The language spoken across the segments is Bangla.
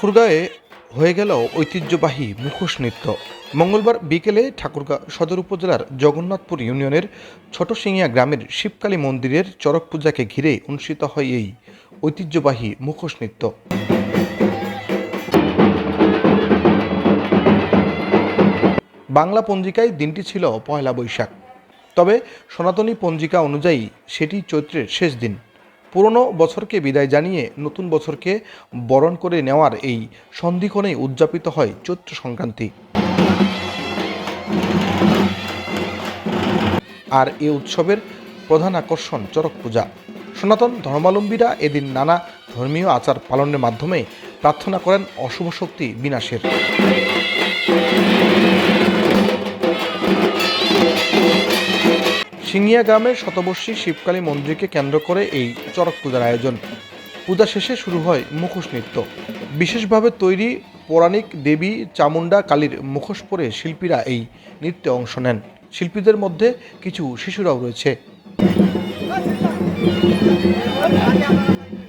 ঠাকুরগাঁয়ে হয়ে গেল ঐতিহ্যবাহী মুখোশ নৃত্য। মঙ্গলবার বিকেলে ঠাকুরগাঁও সদর উপজেলার জগন্নাথপুর ইউনিয়নের ছোট সিংয়া গ্রামের শিবকালী মন্দিরের চড়ক পূজাকে ঘিরে অনুষ্ঠিত হয় এই ঐতিহ্যবাহী মুখোশ নৃত্য। বাংলা পঞ্জিকায় দিনটি ছিল পয়লা বৈশাখ, তবে সনাতনী পঞ্জিকা অনুযায়ী সেটি চৈত্রের শেষ দিন। পুরনো বছরকে বিদায় জানিয়ে নতুন বছরকে বরণ করে নেওয়ার এই সন্ধিক্ষণেই উদযাপিত হয় চৈত্র সংক্রান্তি। আর এই উৎসবের প্রধান আকর্ষণ চড়ক পূজা। সনাতন ধর্মাবলম্বীরা এদিন নানা ধর্মীয় আচার পালনের মাধ্যমে প্রার্থনা করেন অশুভ শক্তি বিনাশের। সিংহিয়া গ্রামের শতবর্ষী শিবকালী মন্দিরকে কেন্দ্র করে এই চড়ক পূজার আয়োজন। পূজা শেষে শুরু হয় মুখোশ নৃত্য। বিশেষভাবে তৈরি পৌরাণিক দেবী চামুণ্ডা কালীর মুখোশ পরে শিল্পীরা এই নৃত্যে অংশ নেন। শিল্পীদের মধ্যে কিছু শিশুরাও রয়েছে।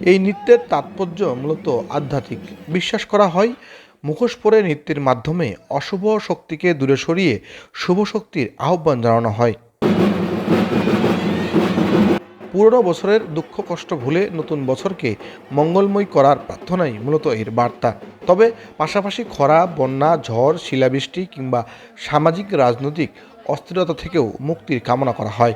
এই নৃত্যের তাৎপর্য মূলত আধ্যাত্মিক। বিশ্বাস করা হয় মুখোশ পরে নৃত্যের মাধ্যমে অশুভ শক্তিকে দূরে সরিয়ে শুভ শক্তির আহ্বান জানানো হয়। পুরনো বছরের দুঃখ কষ্ট ভুলে নতুন বছরকে মঙ্গলময় করার প্রার্থনাই মূলত এর বার্তা। তবে পাশাপাশি খরা, বন্যা, ঝড়, শিলাবৃষ্টি কিংবা সামাজিক রাজনৈতিক অস্থিরতা থেকেও মুক্তির কামনা করা হয়।